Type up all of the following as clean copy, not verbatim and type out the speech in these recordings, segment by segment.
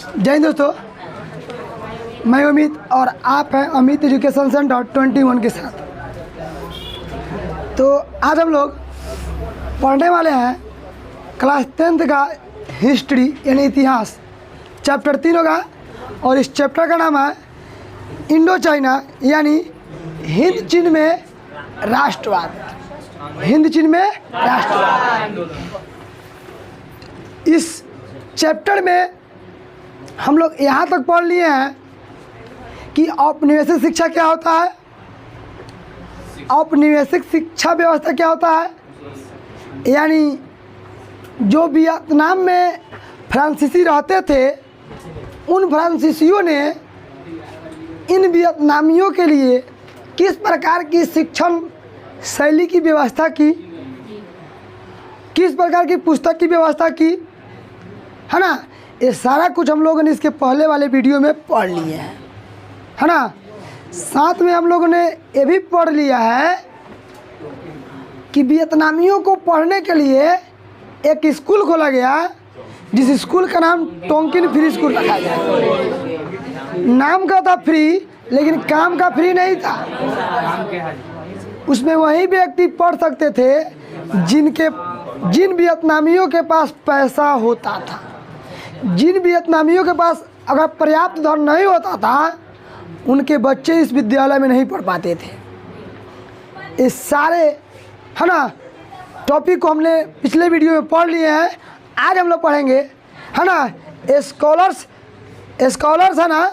जय हिंद दोस्तों, मैं अमित और आप हैं अमित एजुकेशन सेंटर 21 के साथ। तो आज हम लोग पढ़ने वाले हैं क्लास 10th का हिस्ट्री यानी इतिहास, चैप्टर 3 होगा और इस चैप्टर का नाम है इंडो चाइना यानी हिंद चीन में राष्ट्रवाद। हिंद चीन में राष्ट्रवाद। इस चैप्टर में हम लोग यहाँ तक पढ़ लिए हैं कि औपनिवेशिक शिक्षा क्या होता है, औपनिवेशिक शिक्षा व्यवस्था क्या होता है, यानी जो वियतनाम में फ्रांसीसी रहते थे उन फ्रांसीसियों ने इन वियतनामियों के लिए किस प्रकार की शिक्षण शैली की व्यवस्था की, किस प्रकार की पुस्तक की व्यवस्था की, है ना। ये सारा कुछ हम लोगों ने इसके पहले वाले वीडियो में पढ़ लिए हैं, है ना। साथ में हम लोगों ने ये भी पढ़ लिया है कि वियतनामियों को पढ़ने के लिए एक स्कूल खोला गया जिस स्कूल का नाम टोंकिन फ्री स्कूल रखा गया। नाम का था फ्री लेकिन काम का फ्री नहीं था। उसमें वही व्यक्ति पढ़ सकते थे जिन वियतनामियों के पास पैसा होता था। जिन वियतनामियों के पास अगर पर्याप्त धन नहीं होता था उनके बच्चे इस विद्यालय में नहीं पढ़ पाते थे। इस सारे, है ना, टॉपिक को हमने पिछले वीडियो में पढ़ लिए हैं। आज हम लोग पढ़ेंगे, है ना, स्कॉलर्स है ना।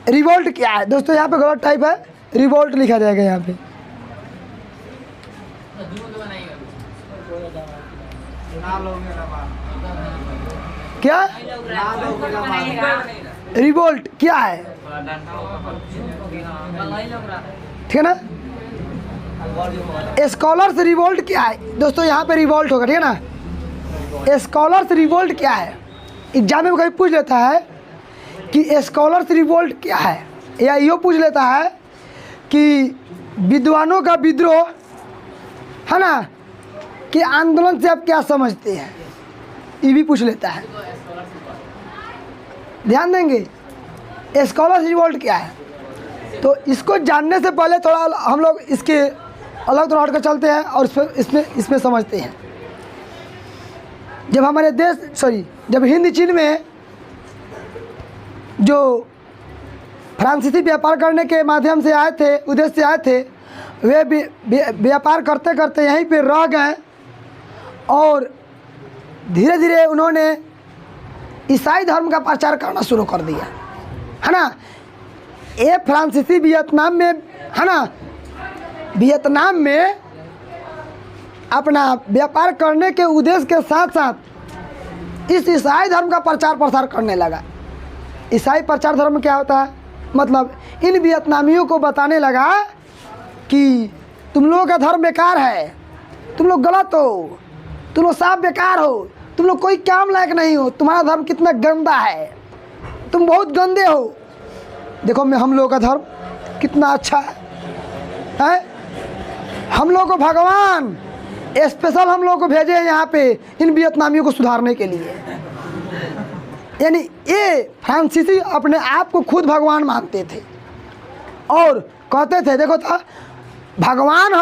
रिवोल्ट क्या है दोस्तों, यहाँ पे गलत टाइप है, रिवोल्ट लिखा जाएगा यहाँ पे। क्या रिवोल्ट क्या है, ठीक है ना। स्कॉलर्स रिवोल्ट क्या है दोस्तों, यहाँ पे रिवोल्ट होगा, ठीक है ना। स्कॉलर्स रिवोल्ट क्या है, एग्जाम में कभी पूछ लेता है कि स्कॉलर्स रिवोल्ट क्या है, या यो पूछ लेता है कि विद्वानों का विद्रोह, है ना, कि आंदोलन से आप क्या समझते हैं, ये भी पूछ लेता है। ध्यान देंगे स्कॉलर्स रिवोल्ट क्या है। तो इसको जानने से पहले थोड़ा हम लोग इसके अलग थोड़ा हटकर चलते हैं और इसमें समझते हैं। जब हमारे जब हिंद चीन में जो फ्रांसीसी व्यापार करने के माध्यम से आए थे, उद्देश्य से आए थे, वे व्यापार करते करते यहीं पे रह गए और धीरे धीरे उन्होंने ईसाई धर्म का प्रचार करना शुरू कर दिया, है ना। ये फ्रांसीसी वियतनाम में, है ना, वियतनाम में अपना व्यापार करने के उद्देश्य के साथ साथ इस ईसाई धर्म का प्रचार प्रसार करने लगा। ईसाई प्रचार धर्म क्या होता है, मतलब इन वियतनामियों को बताने लगा कि तुम लोगों का धर्म बेकार है, तुम लोग गलत हो, तुम लोग साफ बेकार हो, तुम लोग कोई काम लायक नहीं हो, तुम्हारा धर्म कितना गंदा है, तुम बहुत गंदे हो। देखो हम लोगों का धर्म कितना अच्छा है। हम लोग को भगवान स्पेशल हम लोग को भेजे हैं यहाँ पे इन वियतनामियों को सुधारने के लिए। यानी ये फ्रांसीसी अपने आप को खुद भगवान मानते थे और कहते थे, देखो था भगवान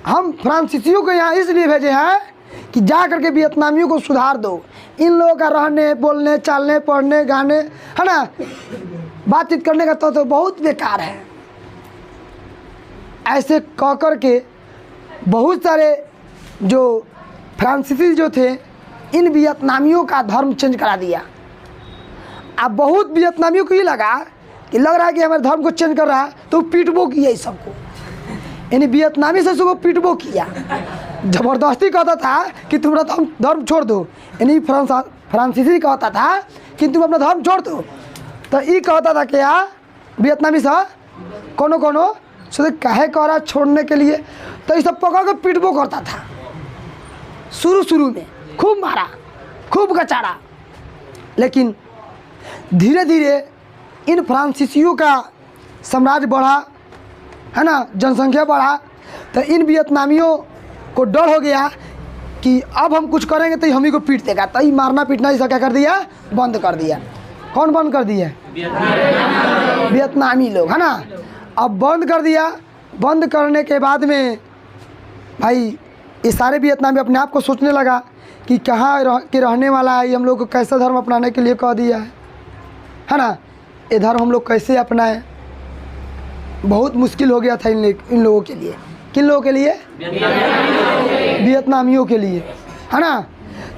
हम फ्रांसीसियों को यहाँ इसलिए भेजे हैं कि जा करके वियतनामियों को सुधार दो। इन लोगों का रहने, बोलने, चालने, पढ़ने, गाने, है ना, बातचीत करने का तो बहुत बेकार है। ऐसे कह कर के बहुत सारे जो फ्रांसीसी जो थे इन वियतनामियों का धर्म चेंज करा दिया। अब बहुत वियतनामियों को ये लग रहा है कि हमारे धर्म को चेंज कर रहा है, तो पीटबो किया इस सबको। यानी वियतनामी से उसको पीटबो किया, ज़बरदस्ती कहता था कि तुम अपना धर्म छोड़ दो। यानी फ्रांसीसी कहता था कि तुम अपना धर्म छोड़ दो, तो ये कहता था कि यार वियतनामी से कोनो सोचे काहे कह रहा छोड़ने के लिए, तो ये सब पकड़ के पीटबो करता था। शुरू में खूब मारा, खूब कचाड़ा, लेकिन धीरे धीरे इन फ्रांसीसियों का साम्राज्य बढ़ा, है ना, जनसंख्या बढ़ा, तो इन वियतनामियों को डर हो गया कि अब हम कुछ करेंगे तो हम ही को पीट देगा, तो मारना पीटना इसका क्या कर दिया, बंद कर दिया। कौन बंद कर दिया? वियतनामी लोग, है ना। अब बंद कर दिया। बंद करने के बाद में भाई ये सारे वियतनामी अपने आप को सोचने लगा कि कहाँ के रहने वाला है, हम लोग को कैसा धर्म अपनाने के लिए कह दिया है ना। ये धर्म हम लोग कैसे अपनाएं? बहुत मुश्किल हो गया था इन लोगों के लिए। किन लोगों के लिए? वियतनामियों के लिए, है ना।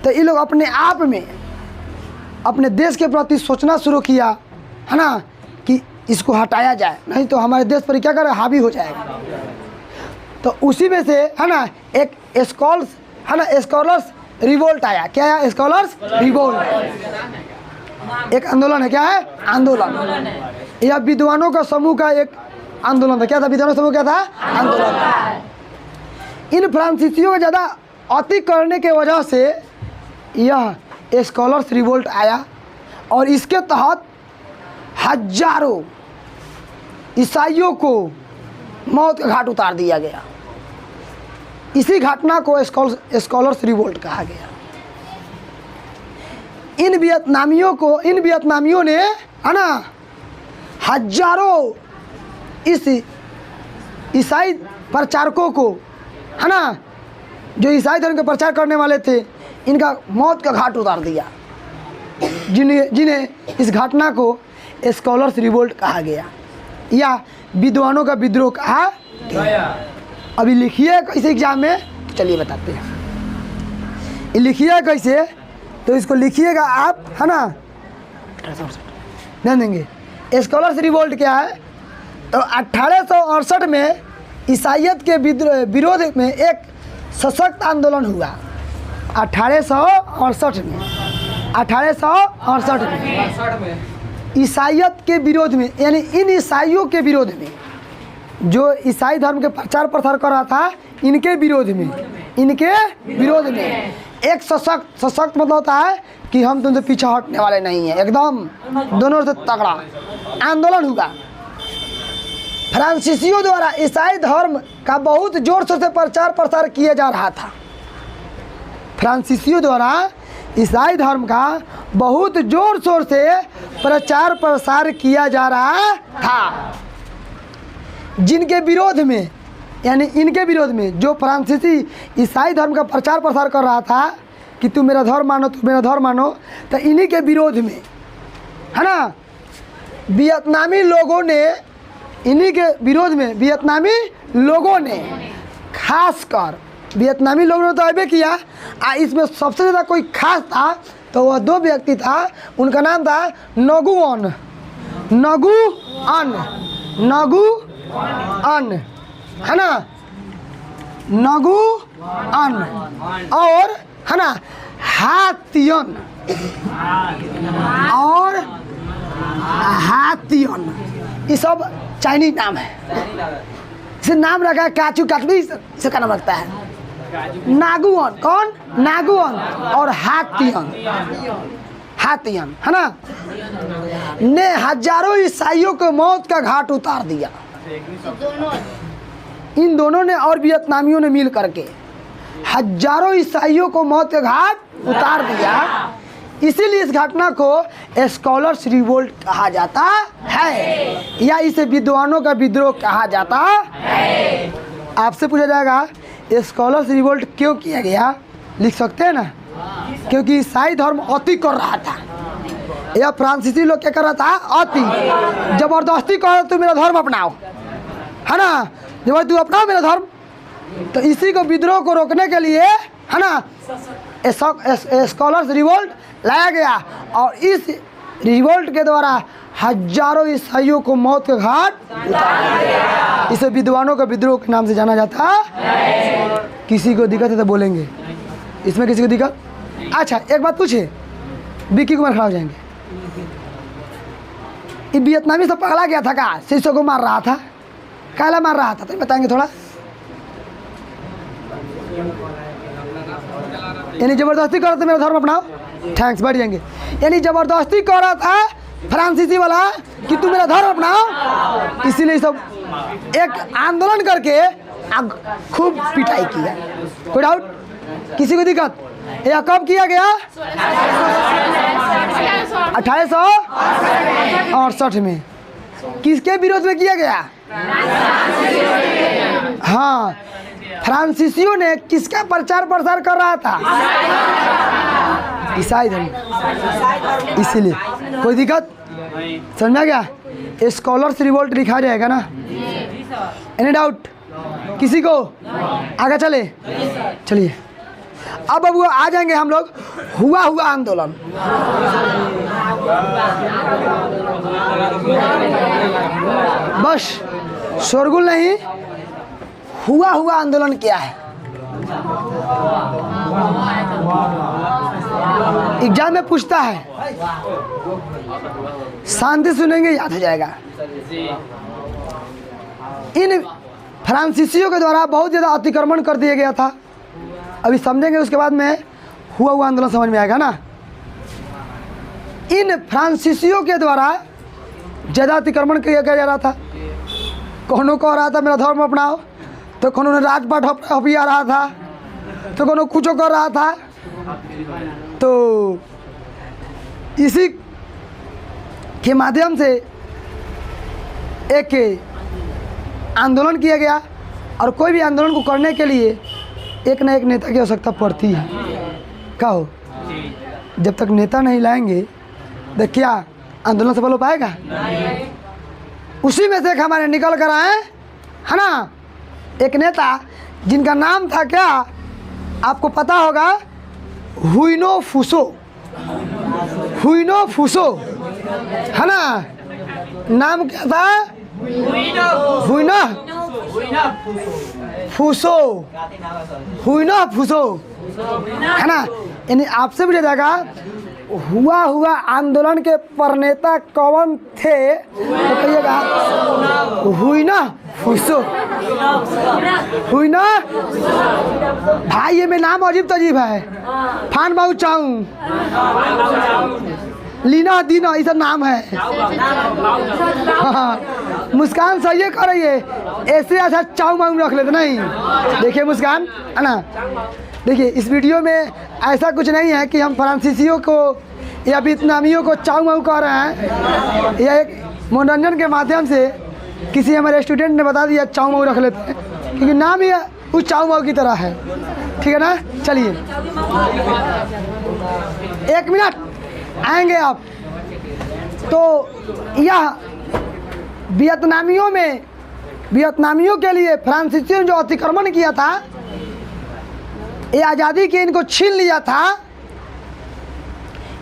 तो ये लोग अपने आप में अपने देश के प्रति सोचना शुरू किया, है ना, कि इसको हटाया जाए, नहीं तो हमारे देश पर क्या करे, हावी हो जाएगा। तो उसी में से, है ना, एक स्कॉलर्स, है ना, स्कॉलर्स रिवोल्ट आया। क्या है? Scholars revolt. एक आंदोलन है। क्या है? आंदोलन। यह विद्वानों का समूह का एक आंदोलन था। क्या था? विद्वानों समूह क्या था? आंदोलन था। इन फ्रांसीसियों को ज़्यादा अति करने के वजह से यह स्कॉलर्स रिवोल्ट आया और इसके तहत हजारों ईसाइयों को मौत के घाट उतार दिया गया। इसी घटना को स्कॉलर्स रिवोल्ट कहा गया। इन वियतनामियों ने, है ना, हजारों इस ईसाई प्रचारकों को, है ना, जो ईसाई धर्म का प्रचार करने वाले थे, इनका मौत का घाट उतार दिया, जिन्हें इस घटना को स्कॉलर्स रिवोल्ट कहा गया या विद्वानों का विद्रोह कहा गया। अभी लिखिए कैसे एग्जाम में, तो चलिए बताते हैं। ये लिखिए कैसे, तो इसको लिखिएगा आप, है ना, ध्यान देंगे। स्कॉलर्स रिवोल्ट क्या है? तो 1868 में ईसाइयत के विरोध में एक सशक्त आंदोलन हुआ। 1868 में ईसाइयत के विरोध में, यानी इन ईसाइयों के विरोध में, जो ईसाई धर्म के प्रचार प्रसार कर रहा था, इनके विरोध में एक सशक्त मतलब होता है कि हम तुमसे पीछे हटने वाले नहीं हैं, एकदम दोनों से तगड़ा आंदोलन हुआ। फ्रांसीसियों द्वारा ईसाई धर्म का बहुत जोर शोर से प्रचार प्रसार किया जा रहा था। फ्रांसीसियों द्वारा ईसाई धर्म का बहुत जोर शोर से प्रचार प्रसार किया जा रहा था, जिनके विरोध में, यानी इनके विरोध में, जो फ्रांसीसी ईसाई धर्म का प्रचार प्रसार कर रहा था कि तुम मेरा धर्म मानो, तुम मेरा धर्म मानो, तो इन्हीं के विरोध में, है ना, वियतनामी लोगों ने, इन्हीं के विरोध में वियतनामी लोगों ने, खासकर वियतनामी लोगों ने तो अबे किया, इसमें सबसे ज़्यादा कोई खास था तो वह दो व्यक्ति था। उनका नाम था नगुअन, है ना, नगुअन, और, है ना, हातियन, ये सब चाइनीज नाम है। इसे नाम रखा है काचू काटवी, इसे का नाम रखता है नागुअन। कौन? नागुअन और हातियन, है ना, ने हजारों ईसाइयों को मौत का घाट उतार दिया। इन दोनों ने और वियतनामियों ने मिल करके हजारों ईसाइयों को मौत का घाट उतार दिया। इसीलिए इस घटना को स्कॉलर्स रिवोल्ट कहा जाता है या इसे विद्वानों का विद्रोह कहा जाता है। आपसे पूछा जाएगा स्कॉलर्स रिवोल्ट क्यों किया गया, लिख सकते हैं ना? क्योंकि ईसाई धर्म अति कर रहा था, या फ्रांसीसी लोग क्या कर रहा था? अति जबरदस्ती कह रहा तू मेरा धर्म अपनाओ, है ना, जब तू अपनाओ मेरा धर्म। तो इसी को विद्रोह को रोकने के लिए, है ना, स्कॉलर्स रिवोल्ट लाया गया और इस रिवोल्ट के द्वारा हजारों ईसाइयों को मौत के घाट उतारा गया। इसे विद्वानों का विद्रोह के नाम से जाना जाता है। किसी को दिक्कत है तो बोलेंगे, इसमें किसी को दिक्कत? अच्छा एक बात पूछे, विक्की कुमार खड़ा हो जाएंगे। ये वियतनामी से पगला गया था का? शिष्यों को मार रहा था, काला मार रहा था, तो बताएंगे थोड़ा। यानी जबरदस्ती कर रहा था मेरा धर्म अपनाओ, थैंक्स, बैठ जाएंगे। यानी जबरदस्ती कर रहा था फ्रांसीसी वाला कि तू मेरा धर्म अपनाओ, इसीलिए सब एक आंदोलन करके खूब पिटाई किया। कोई डाउट? किसी को दिक्कत? यह कब किया गया? 1868 में। किसके विरोध में किया गया? हाँ, फ्रांसीसियों ने किसका प्रचार प्रसार कर रहा था? ईसाई धर्म। इसीलिए कोई दिक्कत? समझा गया? स्कॉलर्स रिवोल्ट लिखा जाएगा ना? एनी डाउट किसी को? आगे चले, चलिए अब वो आ जाएंगे हम लोग हुआ आंदोलन। बस शोरगुल नहीं, हुआ आंदोलन क्या है? एग्जाम में पूछता है, शांति सुनेंगे याद हो जाएगा। इन फ्रांसीसियों के द्वारा बहुत ज़्यादा अतिक्रमण कर दिया गया था। अभी समझेंगे, उसके बाद में हुआ आंदोलन समझ में आएगा ना। इन फ्रांसीसियों के द्वारा ज़्यादा अतिक्रमण किया जा रहा था। कौनों कह रहा था मेरा धर्म अपनाओ, तो कौनों ने राजपाट हपिया रहा था, तो कौनों कुछ कर रहा था। तो इसी के माध्यम से एक आंदोलन किया गया। और कोई भी आंदोलन को करने के लिए एक ना एक नेता की आवश्यकता पड़ती है। क्या हो, जब तक नेता नहीं लाएंगे तो क्या आंदोलन सफल हो पाएगा? उसी में से एक हमारे निकल कर आए, है ना, एक नेता जिनका नाम था क्या, आपको पता होगा, हुइनो फूसो, है ना? नाम क्या था? हुइनो फूसो, है ना? यानी आपसे पूछा जाएगा हुआ आंदोलन के प्रणेता कौन थे, तो कहिएगा हुइनो फूसो। भाई ये में नाम अजीब तजीब है। फान बाऊ चाऊ, लीना दीना, ये सब नाम है। हाँ, मुस्कान सही है कर रही है, ऐसे अच्छा चाऊ माऊ रख लेते नहीं। देखिए मुस्कान, है ना, देखिए इस वीडियो में ऐसा कुछ नहीं है कि हम फ्रांसीसियों को या वियतनामियों को चाऊ माऊ कह रहे हैं। यह एक मनोरंजन के माध्यम से किसी हमारे स्टूडेंट ने बता दिया चाऊ माऊ रख लेते हैं, क्योंकि नाम ही उस चाऊ माऊ की तरह है। ठीक है ना? चलिए 1 मिनट आएंगे आप। तो यह वियतनामियों के लिए फ्रांसीसियों ने जो अतिक्रमण किया था, ये आज़ादी के इनको छीन लिया था,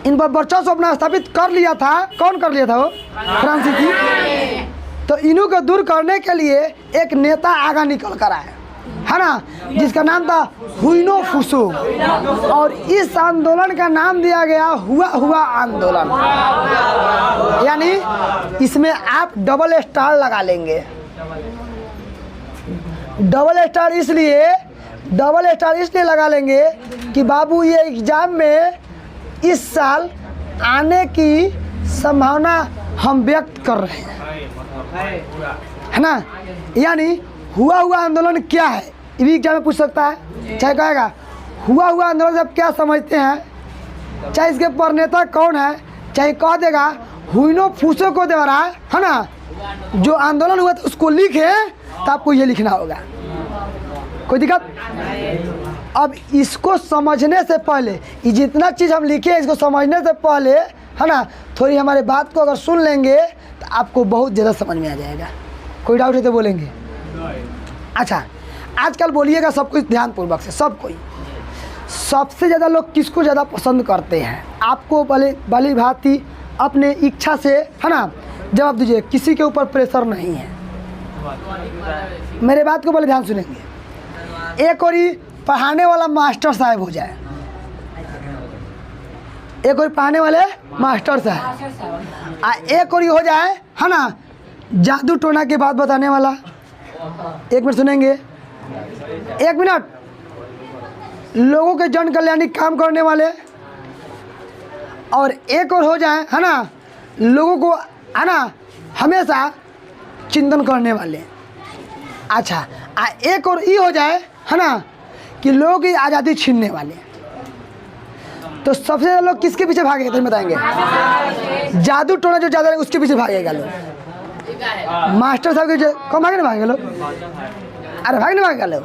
इन पर वर्चस्व अपना स्थापित कर लिया था। कौन कर लिया था? वो फ्रांसीसी। तो इन्हों को दूर करने के लिए एक नेता आगा निकल कर आया, है ना, जिसका नाम था हुइनो फूसो। और इस आंदोलन का नाम दिया गया हुआ आंदोलन। यानी इसमें आप डबल स्टार लगा लेंगे। डबल स्टार इसलिए लगा लेंगे कि बाबू ये एग्ज़ाम में इस साल आने की संभावना हम व्यक्त कर रहे हैं, है ना। यानी हुआ आंदोलन क्या है, ये भी एग्जाम में पूछ सकता है। चाहे कहेगा हुआ आंदोलन से आप क्या समझते हैं, चाहे इसके प्रणेता कौन है, चाहे कह देगा हुइनो फूसो को द्वारा, है ना, जो आंदोलन हुआ था उसको लिखे, तो आपको ये लिखना होगा। कोई दिक्कत? अब इसको समझने से पहले, ये जितना चीज़ हम लिखे इसको समझने से पहले, है ना, थोड़ी हमारे बात को अगर सुन लेंगे तो आपको बहुत ज़्यादा समझ में आ जाएगा। कोई डाउट है तो बोलेंगे। अच्छा, आजकल बोलिएगा सब कुछ ध्यानपूर्वक से, सब कोई। सबसे ज़्यादा लोग किसको ज़्यादा पसंद करते हैं? आपको भली भांति अपने इच्छा से, है ना, जवाब दीजिए। किसी के ऊपर प्रेशर नहीं है। मेरे बात को पहले ध्यान सुनेंगे। एक और ही पढ़ाने वाला मास्टर साहब हो जाए, एक और पढ़ाने वाले मास्टर साहब, एक और हो जाए, है ना, जादू टोना की बात बताने वाला। 1 मिनट सुनेंगे, 1 मिनट। लोगों के जन कल्याणी काम करने वाले, और एक और हो जाए, है ना, लोगों को, है ना, हमेशा चिंतन करने वाले। अच्छा, एक और ये हो जाए, है ना, कि लोग ही आज़ादी छीनने वाले। तो सबसे ज़्यादा लोग किसके पीछे भागेगा तो बताएंगे? जादू टोना जो ज़्यादा उसके पीछे भागेगा लोग। मास्टर साहब के कौन भागे ना भागेगा लोग? अरे भाग नहीं भागेगा लोग।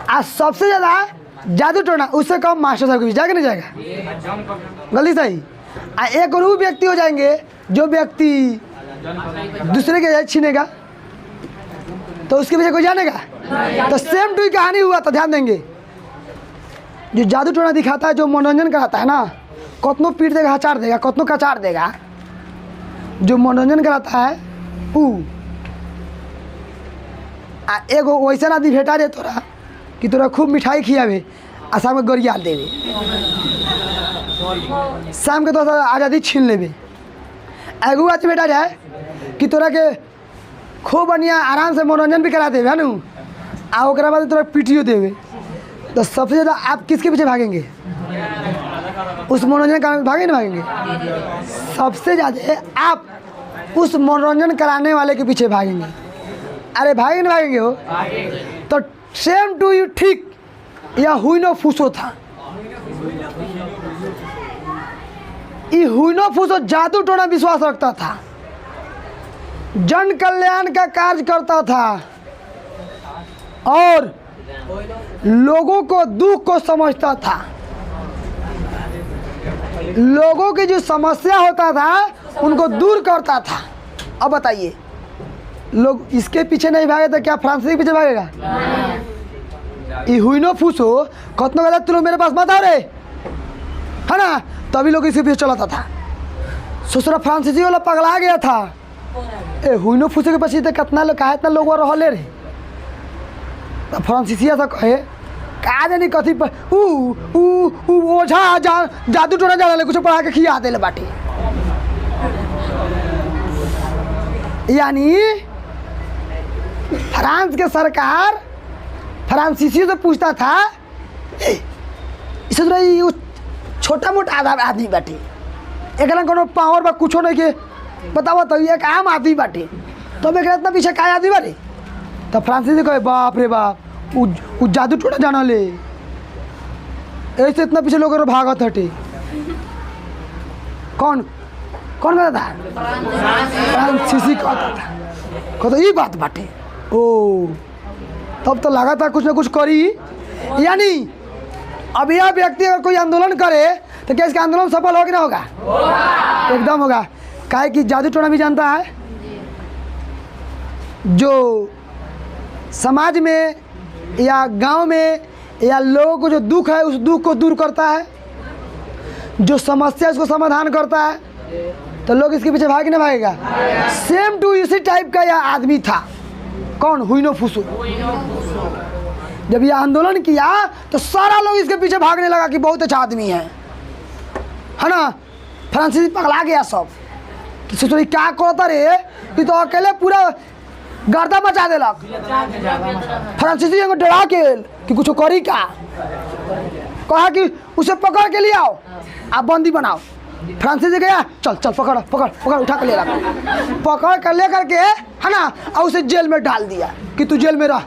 आज सबसे ज़्यादा जादू टोना उससे कम मास्टर साहब के पीछे जाएगा नहीं जाएगा? गलती सही। एक और वो व्यक्ति हो जाएंगे जो व्यक्ति दूसरे के आज़ादी छीनेगा तो उसके पीछे कोई जानेगा? तो सेम टू कहानी हुआ। तो ध्यान देंगे, जो जादू टोना दिखाता है, जो मनोरंजन कराता है ना, कतनो पीट देगा, हचार देगा, कतनो कचार देगा, जो मनोरंजन कराता है वो एगो वैसा आदमी भेटा दे तोरा कि तोरा खूब मिठाई खियावे आ शाम के गरिया देवे, शाम के तो आज़ादी छीन लेवे। एगो आदमी भेटा जाए कि तोरा के खूब बढ़िया आराम से मनोरंजन भी करा देवे है न, आ ओकरा बाद तोरा पीटियो देवे। तो सबसे ज़्यादा आप किसके पीछे भागेंगे? उस मनोरंजन कराने भागेंगे ना भागेंगे? सबसे ज़्यादा आप उस मनोरंजन कराने वाले के पीछे भागेंगे। अरे भागेंगे ना भागेंगे हो? तो सेम टू यू ठीक या हुइनो फूसो था। ये हुइनो फूसो जादू टोना विश्वास रखता था, जन कल्याण का कार्य करता था और लोगों को दुख को समझता था। लोगों की जो समस्या होता था उनको दूर करता था। अब बताइए, लोग इसके पीछे नहीं भागे तो क्या फ्रांसीसी के पीछे भागेगा? ये हुइनो फूसो कतनो गलत तुम मेरे पास मत आओ रे, है ना? तभी लोग इसके पीछे चलाता था। ससुरा फ्रांसीसी वाला पगला गया था। ए हुइनो फूसो के पीछे कितना लोग कहा, इतना लोग रहले रे। तो फ्रांसीसिया से कहे का जानी कथी पर ओझा जादू टोना जाने कुछ पढ़ा के खिया दे बाटे। यानी फ्रांस के सरकार फ्रांसीसी से पूछता था, इसे तो छोटा मोटा आदमी बाटे, एक कोनो पावर बा कुछो नहीं के बताओ तो एक आम आदमी बाटे, तो एक इतना पीछे का आदमी बाटे? तो फ्रांसीसी कहे बाप रे बाप उ जादू टोना जाना ले, ऐसे इतना पीछे लोग भागत हटे। कौन कौन कहता था? फ्रांसीसी कहता था। कहता ये बात बाटे। ओ तब तो लगा था कुछ ना कुछ करी। यानी अब यह व्यक्ति अगर कोई आंदोलन करे तो क्या इसका आंदोलन सफल होगा कि ना होगा? एकदम होगा। काहे कि जादू टोना भी जानता है, जो समाज में या गांव में या लोगों को जो दुख है उस दुख को दूर करता है, जो समस्या उसको समाधान करता है, तो लोग इसके पीछे भाग ना भागेगा? सेम टू इसी टाइप का यह आदमी था। कौन? हुइनो फूसो। जब यह आंदोलन किया तो सारा लोग इसके पीछे भागने लगा कि बहुत अच्छा आदमी है ना? फ्रांसीसी पगला गया सब कि सोचो क्या करता रे, ये तो अकेले पूरा गर्दा मचा देलक। फ्रांसीसी को डरा के कि कुछ करी का, कहा कि उसे पकड़ के ले आओ, आप बंदी बनाओ। फ्रांसीसी गया, चल चल पकड़ पकड़ पकड़, उठा कर ले रहा, पकड़ कर ले करके है ना, और उसे जेल में डाल दिया कि तू जेल में रह।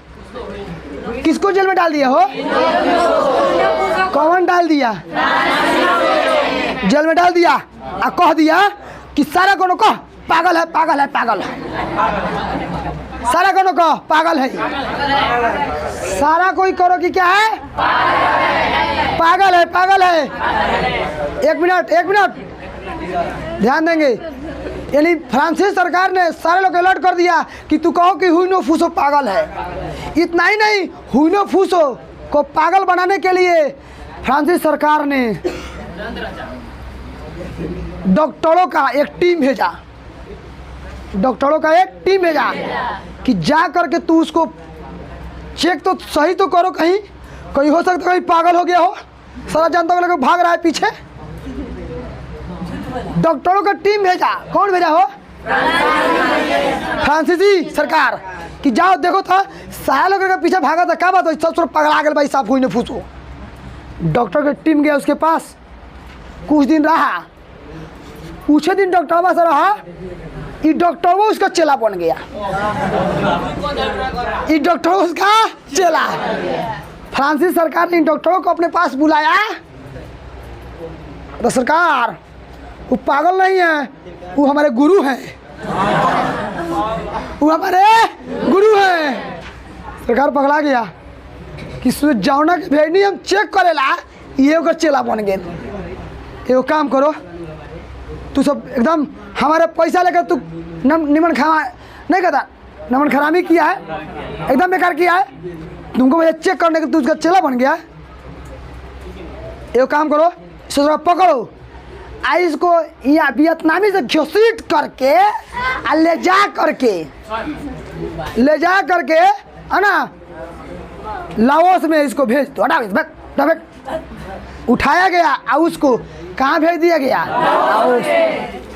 किसको जेल में डाल दिया हो? कौन डाल दिया? जेल में डाल दिया और कह दिया कि सारा कोनो कह पागल है, पागल है, पागल है, सारा कोनो कह पागल है। सारा कोई करो कि क्या है? पागल है, पागल है। एक मिनट एक मिनट ध्यान देंगे। यानी फ्रांसीसी सरकार ने सारे लोग अलर्ट कर दिया कि तू कहो कि हुइनो फूसो पागल है। इतना ही नहीं, हुइनो फूसो को पागल बनाने के लिए फ्रांसीसी सरकार ने डॉक्टरों का एक टीम भेजा, डॉक्टरों का एक टीम भेजा कि जा करके तू उसको चेक तो सही तो करो, कहीं कहीं हो सकता कहीं पागल हो गया हो, सारा जनता को लेकर भाग रहा है पीछे। डॉक्टरों का टीम भेजा। कौन भेजा हो? फ्रांसीसी सरकार कि जाओ देखो था सारा लोग के पीछे भागा था, क्या बात हो, सब पगला गए भाई साहब, हुइनो फूसो। डॉक्टर की टीम गया उसके पास, कुछ दिन रहा, कुछ दिन डॉक्टर से रहा, ये डॉक्टर वो उसका चेला बन गया, ये डॉक्टर उसका चेला। फ्रांसीसी सरकार ने इन डॉक्टरों को अपने पास बुलाया। तो सरकार वो पागल नहीं है, वो हमारे गुरु हैं, वो हमारे गुरु हैं। सरकार पकड़ा गया कि जौना के भेजनी हम चेक करेला, ये ओकर चेला बन गए। एगो काम करो, तू सब एकदम हमारे पैसा लेकर तू निमन खावा नहीं कहता, नमन खरामी किया है, एकदम बेकार किया है। तुमको मुझे चेक करने के तू उसका चेला बन गया। एगो काम करो, इसको थोड़ा पकड़ो, आई इसको यहाँ वियतनामी से घसीट करके ले जा करके है ना लाओस में इसको भेज दो। हटा, उठाया गया और उसको कहाँ भेज दिया गया?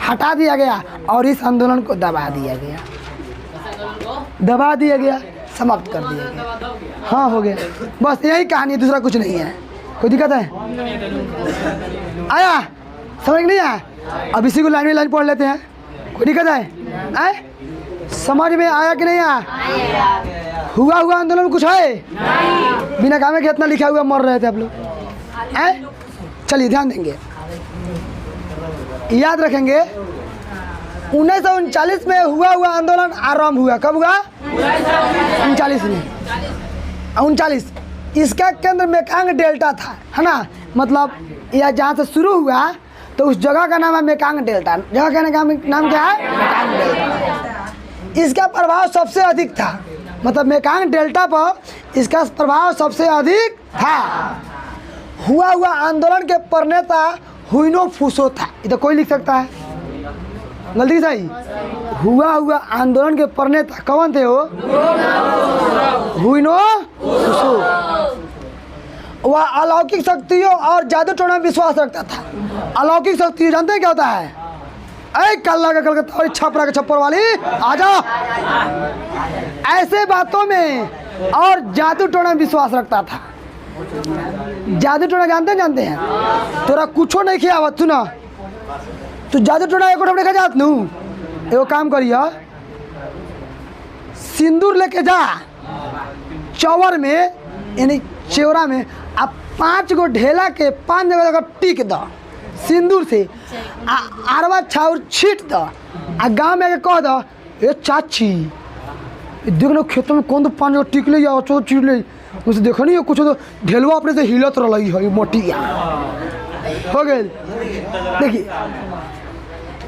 हटा दिया गया और इस आंदोलन को दबा दिया गया, समाप्त कर दिया गया। हाँ, हो गया, बस यही कहानी है, दूसरा कुछ नहीं है। कोई दिक्कत है? आया समझ नहीं आया? अब इसी को लाइन में लाइन पढ़ लेते हैं। कोई दिक्कत है? आए समझ में आया कि नहीं आया? हुआ आंदोलन में कुछ है? बिना काम के इतना लिखा हुआ मर रहे थे आप लोग। आए चलिए ध्यान देंगे, याद रखेंगे। 1939 में हुआ आंदोलन आरंभ हुआ। कब हुआ? 39 में। 39 इसका केंद्र मेकांग डेल्टा था, है ना। मतलब यह जहाँ से शुरू हुआ तो उस जगह का नाम है मेकांग डेल्टा। जगह का नाम क्या है? Mekong delta. इसका प्रभाव सबसे अधिक था, मतलब मेकांग डेल्टा पर इसका प्रभाव सबसे अधिक था। हुआ आंदोलन के प्रणेता हुइनो फुसो था। इधर कोई लिख सकता है? गलती सही। हुआ आंदोलन के प्रणेता कौन थे? वो हुइनो फुसो। वह अलौकिक शक्तियों और जादू टोना में विश्वास रखता था। अलौकिक शक्ति जानते हैं क्या होता है? अरे कल्ला का कलकत्ता और छपरा के छप्पर वाली आ जाओ। ऐसे बातों में और जादू टोना में विश्वास रखता था। जादू टोना जानते हैं? तोरा कुछो नहीं किया तू ना, तू जादू टोना एको देखा जात नू। एगो काम करिए, सिंदूर लेके जा चौवर में, यानी चेवरा में, आप 5 गो ढेला के 5 जगह टिक द सिंदूर से, आरवा छाउर छीट द, आ गाँव में कह द, ए चाची देख लो खेतों में कौन तो 5 जगह टिक ले या चो चीट ले, उसे देखो नहीं कुछ तो ढेलवा अपने से हिलत रही है मोटिया हो गए। देखिए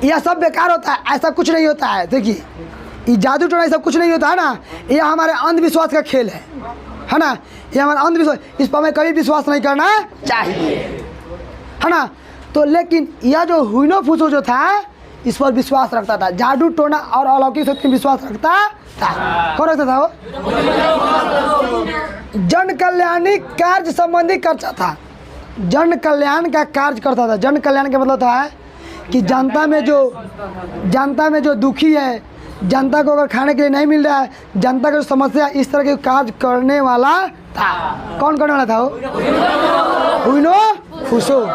यह सब बेकार होता है, ऐसा कुछ नहीं होता है। देखिए ये जादू टोना ऐसा कुछ नहीं होता है ना, यह हमारे अंधविश्वास का खेल है ना। ये हमारा अंधविश्वास, इस पर हमें कभी विश्वास नहीं करना चाहिए, है ना। तो लेकिन यह जो हुइनो फुसो जो था इस पर विश्वास रखता था, जादू टोना और अलौकिक शक्ति में विश्वास रखता था। कौन रखता था वो? जन कल्याणी कार्य संबंधी करता था, जन कल्याण का कार्य करता था। जन कल्याण का मतलब था कि जनता में जो दुखी है, जनता को अगर खाने के लिए नहीं मिल रहा है, जनता की समस्या, इस तरह के कार्य करने वाला था। कौन करने वाला था वो? हुइनो फुसो।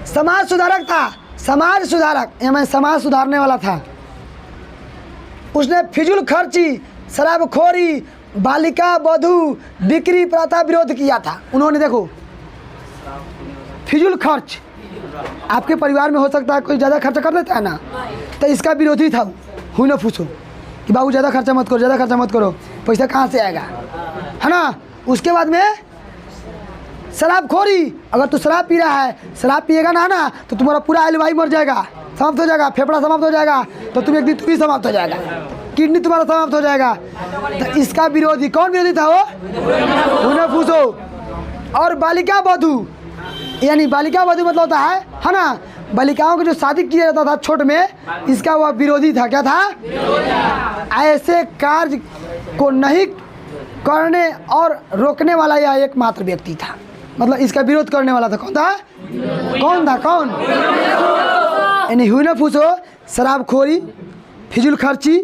समाज सुधारक था, समाज सुधारक यानी समाज सुधारने वाला था। उसने फिजूल खर्ची, शराबखोरी, बालिका वधू, बिक्री प्रथा विरोध किया था। उन्होंने देखो फिजूल खर्च, आपके परिवार में हो सकता है कोई ज़्यादा खर्चा कर देता है ना, तो इसका विरोधी था हुइनो फुसो कि बाबू ज़्यादा खर्चा मत करो, पैसा कहाँ से आएगा, है ना। उसके बाद में शराबखोरी, अगर तू शराब पी रहा है, शराब पिएगा ना तो तुम्हारा पूरा एलवाई मर जाएगा, समाप्त हो जाएगा, फेफड़ा समाप्त हो जाएगा, तो तुम एक दिन तू भी समाप्त हो जाएगा, किडनी तुम्हारा समाप्त हो जाएगा। तो इसका विरोधी कौन विरोधी था? वो हुइनो फुसो। और बालिका वधू, यानी बालिका वधू मतलब होता है ना, बालिकाओं की जो शादी किया जाता था छोट में, इसका वह विरोधी था। क्या था? ऐसे कार्य को नहीं करने और रोकने वाला यह एकमात्र व्यक्ति था, मतलब इसका विरोध करने वाला था। कौन था? कौन? यानी हुइनो फुसो शराबखोरी, फिजूल खर्ची,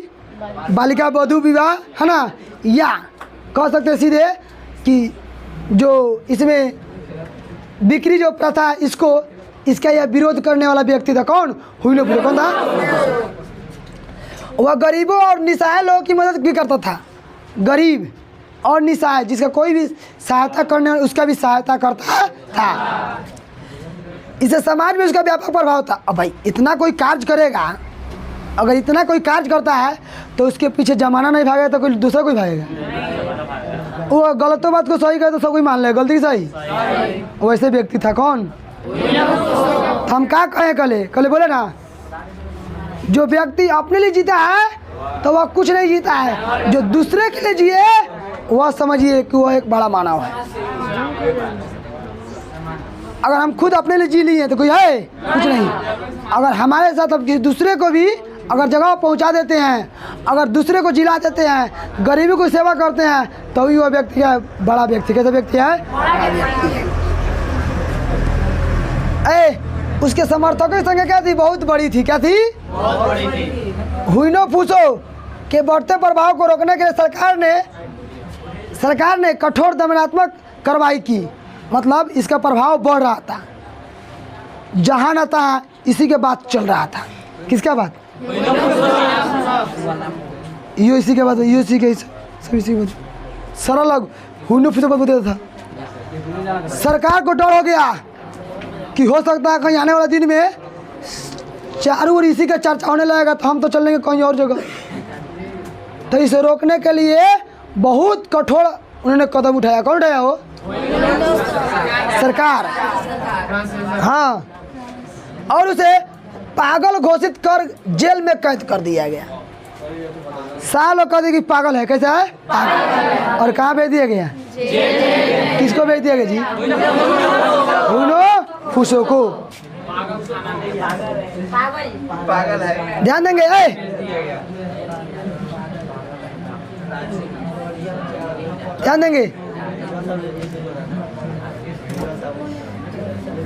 बालिका वधू विवाह, है ना, या कह सकते सीधे कि जो इसमें बिक्री जो प्रथा, इसका यह विरोध करने वाला व्यक्ति था। कौन? हुइनो फुसो। कौन था? वह गरीबों और निसहाय लोगों की मदद भी करता था। गरीब और निसहाय, जिसका कोई भी सहायता करने वाला उसका भी सहायता करता था। इससे समाज में उसका व्यापक प्रभाव था। अब भाई इतना कोई कार्य करेगा, अगर इतना कोई कार्य करता है तो उसके पीछे जमाना नहीं भागेगा तो कोई दूसरा कोई भागेगा। वो गलतों बात को सही करे तो सब कोई मान ले, गलती सही। वैसे व्यक्ति था कौन? हम क्या कहें? कले बोले ना, जो व्यक्ति अपने लिए जीता है तो वह कुछ नहीं जीता है, जो दूसरे के लिए जिए वह समझिए कि वह एक बड़ा मानव है। अगर हम खुद अपने लिए जी लिए तो कोई है? कुछ नहीं। अगर हमारे साथ अब किसी दूसरे को भी अगर जगह पहुंचा देते हैं, अगर दूसरे को जिला देते हैं, गरीबी को सेवा करते हैं, तो भी वह व्यक्ति है बड़ा व्यक्ति। कैसा व्यक्ति है? बड़ा व्यक्ति है। उसके समर्थकों की संख्या क्या थी? बहुत बड़ी थी। क्या थी? बहुत बड़ी थी। हुइनो फूसो के बढ़ते प्रभाव को रोकने के लिए सरकार ने कठोर दमनात्मक कार्रवाई की। मतलब इसका प्रभाव बढ़ रहा था, जहां न था इसी के बात चल रहा था। किसका बात? यो इसी के बाद, यो इसी के सब इसी के बाद सरल हुइनो फूसो बात बताता था। सरकार को डर हो गया कि हो सकता है कहीं आने वाले दिन में चारों ओर इसी का चर्चा होने लगेगा, तो हम तो चल लेंगे कहीं और जगह। तो इसे रोकने के लिए बहुत कठोर उन्होंने कदम उठाया। कौन उठाया? हो सरकार। हाँ, और उसे पागल घोषित कर जेल में कैद कर दिया गया। सालों कह दिया कि पागल है। कैसा है? पागल। और कहाँ भेज दिया गया? किसको भेज दिया गया जी? हुइनो फूसो को। पागल है, ध्यान देंगे। ध्यान देंगे।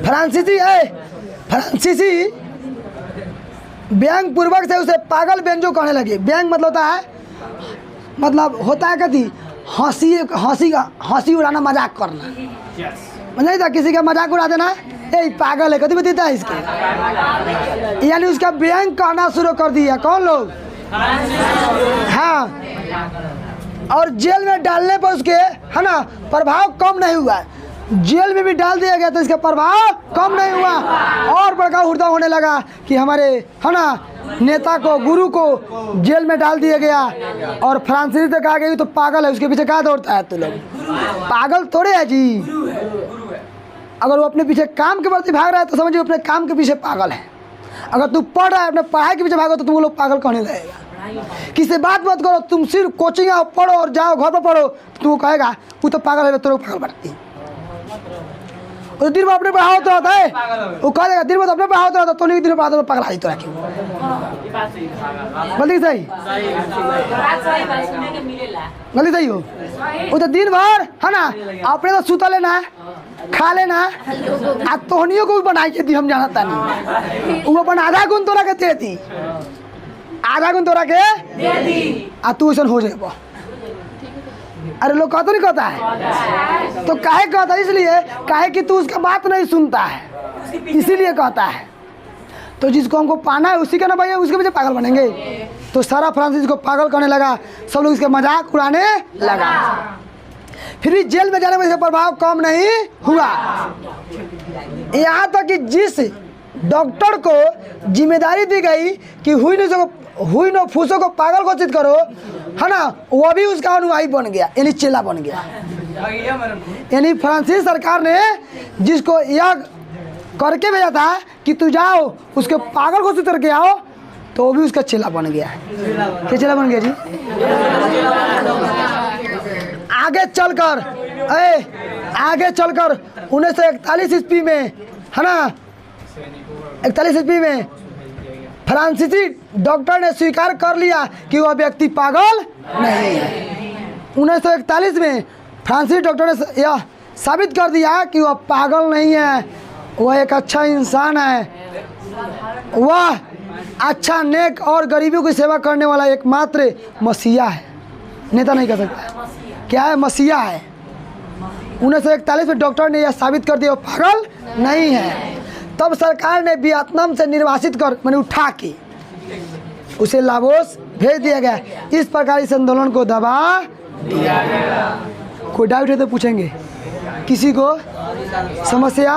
फ्रांसीसी व्यंग पूर्वक से उसे पागल व्यंजो कहने लगे। व्यंग मतलब होता है, मतलब होता है कथी? हंसी उड़ाना, मजाक करना। नहीं था किसी का मजाक उड़ा देना, ए पागल है, कभी बताता है इसके, यानी उसका व्यंग कहना शुरू कर दिया। कौन लोग? हाँ। और जेल में डालने पर उसके है ना प्रभाव कम नहीं हुआ। जेल में भी डाल दिया गया तो इसका प्रभाव कम नहीं हुआ, और बड़का हुर्दा होने लगा कि हमारे है ना नेता को, गुरु को जेल में डाल दिया गया। और फ्रांसीसी तो कहा गया तो पागल है, उसके पीछे क्या दौड़ता है? तो लोग पागल थोड़े है जी। अगर वो अपने पीछे काम के प्रति भाग रहा है तो समझिए अपने काम के पीछे पागल है। अगर तू पढ़ रहा है, अपने पढ़ाई के पीछे भागो तो तुम लोग पागल कहने लगेगा। किसी से बात मत करो, तुम सिर्फ कोचिंग आओ, पढ़ो और जाओ, घर पर पढ़ो, तो तुमको कहेगा वो तो पागल है, तो लोग पागल बनती है। वो दिन में अपने पढ़ाओ तो आता है, वो कह देगा दिन में अपने पढ़ाओ तो आता, तो नहीं दिन में पागल आई तो रखी। गलती सही? गलती सही हो? वो तो दिन भर है ना अपने तो सुता लेना, खा लेना, आ तोहनियों को भी बनाई के दी। हम जानता नहीं वो अपन आधा गुण तोरा के दे दी, आधा गुण तोरा के दे दी, आ तू ऐसा हो जाए। अरे लोग कहता नहीं कहता है, तो काहे कहता है? इसलिए काहे कि तू उसका बात नहीं सुनता है, इसीलिए कहता है। तो जिसको हमको पाना है उसी का ना भैया, उसके पीछे पागल बनेंगे। तो सारा फ्रांसीसी को पागल करने लगा, सब लोग इसके मजाक उड़ाने लगा। फिर भी जेल में जाने में इसका प्रभाव कम नहीं हुआ। यहाँ तक कि जिस डॉक्टर को जिम्मेदारी दी गई कि हुइनो फूसो को पागल घोषित करो, है ना, वो भी उसका अनुयायी बन गया, यानी चेला बन गया। यानी फ्रांसीसी सरकार ने जिसको यह करके भेजा था कि तू जाओ उसके पागल घोषित करके आओ, तो वो भी उसका चेला बन गया। क्या चेला बन गया जी? आगे चलकर 1941 ईस्वी में, है ना, 41 ईस्वी में फ्रांसीसी डॉक्टर ने स्वीकार कर लिया कि वह व्यक्ति पागल नहीं है। 1941 में फ्रांसीसी डॉक्टर ने यह साबित कर दिया कि वह पागल नहीं है, वह एक अच्छा इंसान है, वह अच्छा, नेक और गरीबों की सेवा करने वाला एकमात्र मसीहा है। नेता नहीं कह सकता। क्या है? मसीहा है। 1941 में डॉक्टर ने यह साबित कर दिया वो पागल नहीं है। तब सरकार ने वियतनाम से निर्वासित कर मैंने उठा के उसे लाओस भेज दिया गया। इस प्रकार इस आंदोलन को दबा कोई डाउट है तो पूछेंगे। किसी को समस्या?